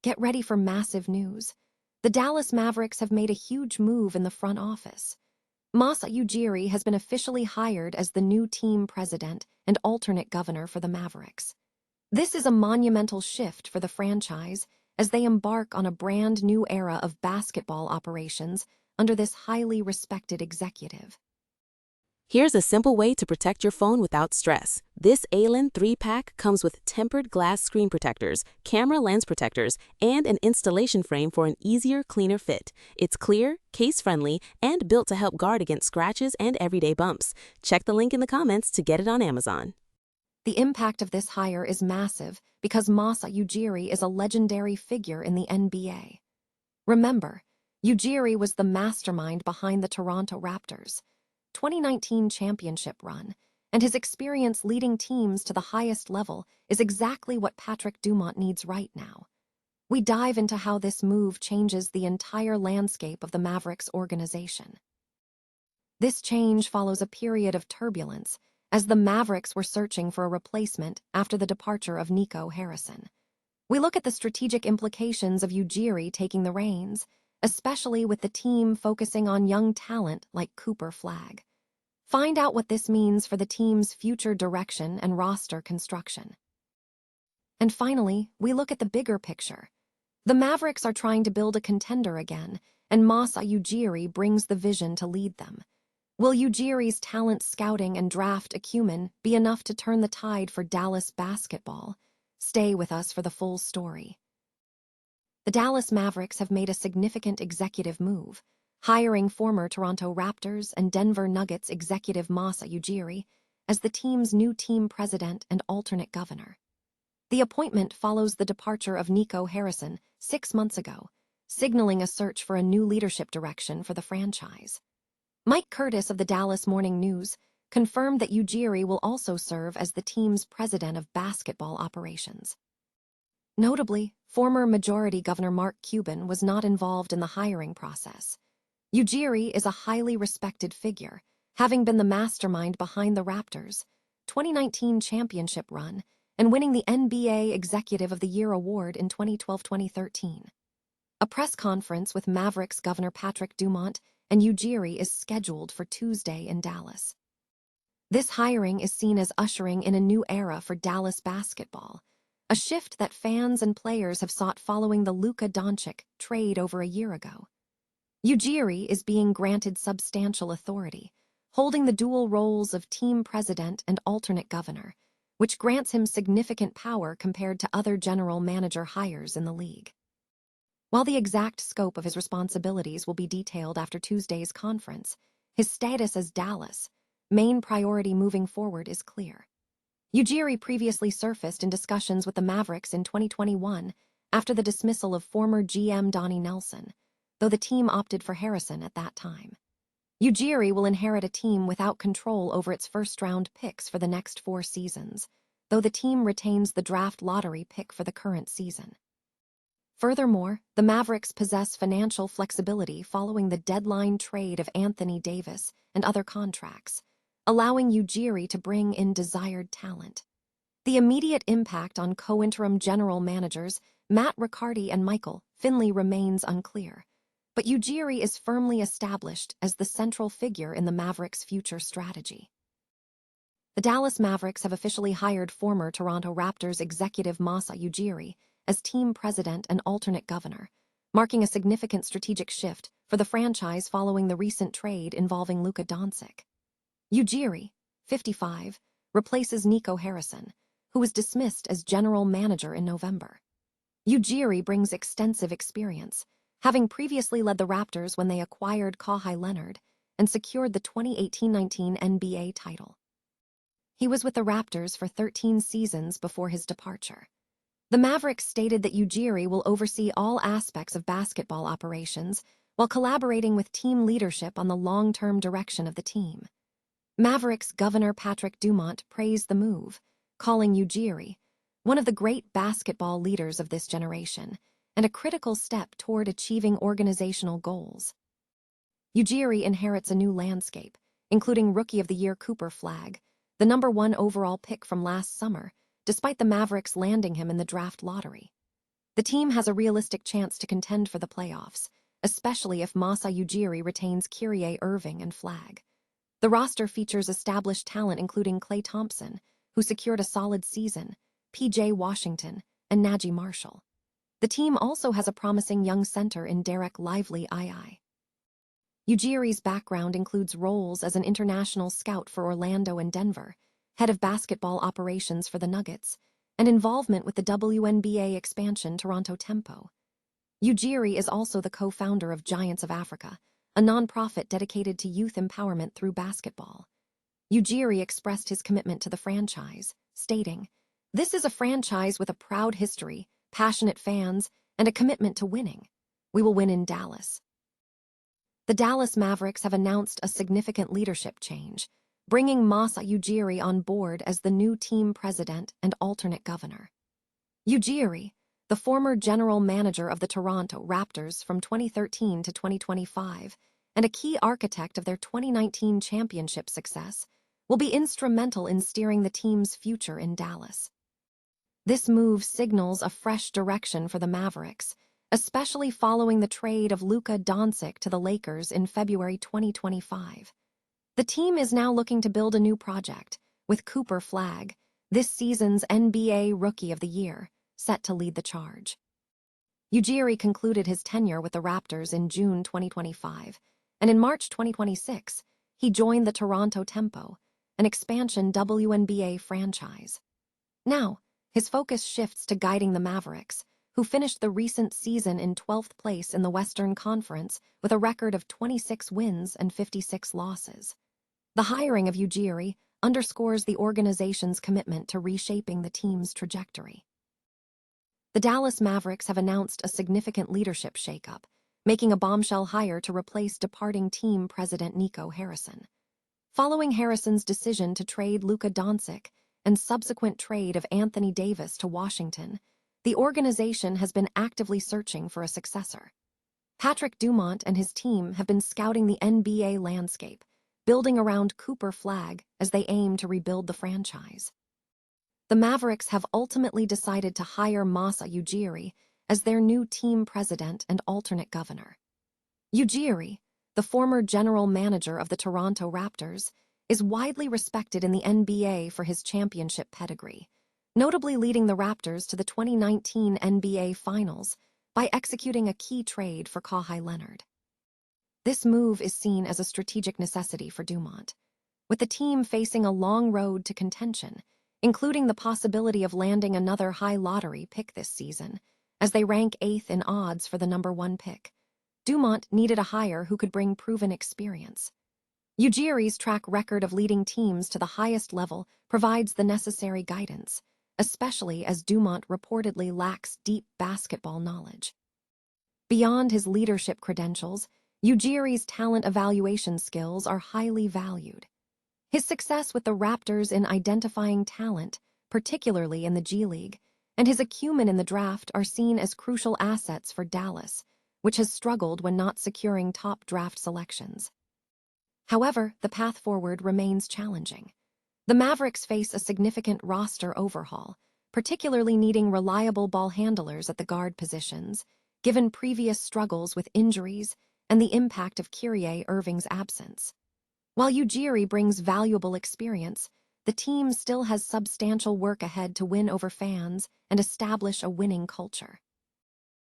Get ready for massive news. The Dallas Mavericks have made a huge move in the front office. Masai Ujiri has been officially hired as the new team president and alternate governor for the Mavericks. This is a monumental shift for the franchise as they embark on a brand new era of basketball operations under this highly respected executive. Here's a simple way to protect your phone without stress. This ALEN 3-pack comes with tempered glass screen protectors, camera lens protectors, and an installation frame for an easier, cleaner fit. It's clear, case-friendly, and built to help guard against scratches and everyday bumps. Check the link in the comments to get it on Amazon. The impact of this hire is massive because Masai Ujiri is a legendary figure in the NBA. Remember, Ujiri was the mastermind behind the Toronto Raptors' 2019 championship run, and his experience leading teams to the highest level is exactly what Patrick Dumont needs right now. We dive into how this move changes the entire landscape of the Mavericks organization. This change follows a period of turbulence as the Mavericks were searching for a replacement after the departure of Nico Harrison. We look at the strategic implications of Ujiri taking the reins, especially with the team focusing on young talent like Cooper Flagg. Find out what this means for the team's future direction and roster construction. And finally, we look at the bigger picture. The Mavericks are trying to build a contender again, and Masai Ujiri brings the vision to lead them. Will Ujiri's talent scouting and draft acumen be enough to turn the tide for Dallas basketball? Stay with us for the full story. The Dallas Mavericks have made a significant executive move, hiring former Toronto Raptors and Denver Nuggets executive Masai Ujiri as the team's new team president and alternate governor. The appointment follows the departure of Nico Harrison 6 months ago, signaling a search for a new leadership direction for the franchise. Mike Curtis of the Dallas Morning News confirmed that Ujiri will also serve as the team's president of basketball operations. Notably, former Majority Governor Mark Cuban was not involved in the hiring process. Ujiri is a highly respected figure, having been the mastermind behind the Raptors' 2019 championship run and winning the NBA Executive of the Year award in 2012-2013. A press conference with Mavericks Governor Patrick Dumont and Ujiri is scheduled for Tuesday in Dallas. This hiring is seen as ushering in a new era for Dallas basketball, a shift that fans and players have sought following the Luka Doncic trade over a year ago. Ujiri is being granted substantial authority, holding the dual roles of team president and alternate governor, which grants him significant power compared to other general manager hires in the league. While the exact scope of his responsibilities will be detailed after Tuesday's conference, his status as Dallas' main priority moving forward is clear. Ujiri previously surfaced in discussions with the Mavericks in 2021 after the dismissal of former GM Donnie Nelson, though the team opted for Harrison at that time. Ujiri will inherit a team without control over its first-round picks for the next 4 seasons, though the team retains the draft lottery pick for the current season. Furthermore, the Mavericks possess financial flexibility following the deadline trade of Anthony Davis and other contracts, allowing Ujiri to bring in desired talent. The immediate impact on co-interim general managers Matt Riccardi and Michael Finley remains unclear, but Ujiri is firmly established as the central figure in the Mavericks' future strategy. The Dallas Mavericks have officially hired former Toronto Raptors executive Masai Ujiri as team president and alternate governor, marking a significant strategic shift for the franchise following the recent trade involving Luka Doncic. Ujiri, 55, replaces Nico Harrison, who was dismissed as general manager in November. Ujiri brings extensive experience, having previously led the Raptors when they acquired Kawhi Leonard and secured the 2018-19 NBA title. He was with the Raptors for 13 seasons before his departure. The Mavericks stated that Ujiri will oversee all aspects of basketball operations while collaborating with team leadership on the long-term direction of the team. Mavericks Governor Patrick Dumont praised the move, calling Ujiri one of the great basketball leaders of this generation and a critical step toward achieving organizational goals. Ujiri inherits a new landscape, including Rookie of the Year Cooper Flagg, the #1 overall pick from last summer, despite the Mavericks landing him in the draft lottery. The team has a realistic chance to contend for the playoffs, especially if Masai Ujiri retains Kyrie Irving and Flagg. The roster features established talent including Klay Thompson, who secured a solid season, P.J. Washington, and Najee Marshall. The team also has a promising young center in Derek Lively II. Ujiri's background includes roles as an international scout for Orlando and Denver, head of basketball operations for the Nuggets, and involvement with the WNBA expansion Toronto Tempo. Ujiri is also the co-founder of Giants of Africa, a nonprofit dedicated to youth empowerment through basketball. Ujiri expressed his commitment to the franchise, stating, "This is a franchise with a proud history, passionate fans, and a commitment to winning. We will win in Dallas." The Dallas Mavericks have announced a significant leadership change, bringing Masai Ujiri on board as the new team president and alternate governor. Ujiri, the former general manager of the Toronto Raptors from 2013 to 2025, and a key architect of their 2019 championship success, will be instrumental in steering the team's future in Dallas. This move signals a fresh direction for the Mavericks, especially following the trade of Luka Doncic to the Lakers in February 2025. The team is now looking to build a new project, with Cooper Flagg, this season's NBA Rookie of the Year, set to lead the charge. Ujiri concluded his tenure with the Raptors in June 2025, and in March 2026, he joined the Toronto Tempo, an expansion WNBA franchise. Now, his focus shifts to guiding the Mavericks, who finished the recent season in 12th place in the Western Conference with a record of 26 wins and 56 losses. The hiring of Ujiri underscores the organization's commitment to reshaping the team's trajectory. The Dallas Mavericks have announced a significant leadership shakeup, making a bombshell hire to replace departing team president Nico Harrison. Following Harrison's decision to trade Luka Doncic and subsequent trade of Anthony Davis to Washington, the organization has been actively searching for a successor. Patrick Dumont and his team have been scouting the NBA landscape, building around Cooper Flagg as they aim to rebuild the franchise. The Mavericks have ultimately decided to hire Masai Ujiri as their new team president and alternate governor. Ujiri, the former general manager of the Toronto Raptors, is widely respected in the NBA for his championship pedigree, notably leading the Raptors to the 2019 NBA Finals by executing a key trade for Kawhi Leonard. This move is seen as a strategic necessity for Dumont, with the team facing a long road to contention, including the possibility of landing another high lottery pick this season, as they rank 8th in odds for the number 1 pick. Dumont needed a hire who could bring proven experience. Ujiri's track record of leading teams to the highest level provides the necessary guidance, especially as Dumont reportedly lacks deep basketball knowledge. Beyond his leadership credentials, Ujiri's talent evaluation skills are highly valued. His success with the Raptors in identifying talent, particularly in the G League, and his acumen in the draft are seen as crucial assets for Dallas, which has struggled when not securing top draft selections. However, the path forward remains challenging. The Mavericks face a significant roster overhaul, particularly needing reliable ball handlers at the guard positions, given previous struggles with injuries and the impact of Kyrie Irving's absence. While Ujiri brings valuable experience, the team still has substantial work ahead to win over fans and establish a winning culture.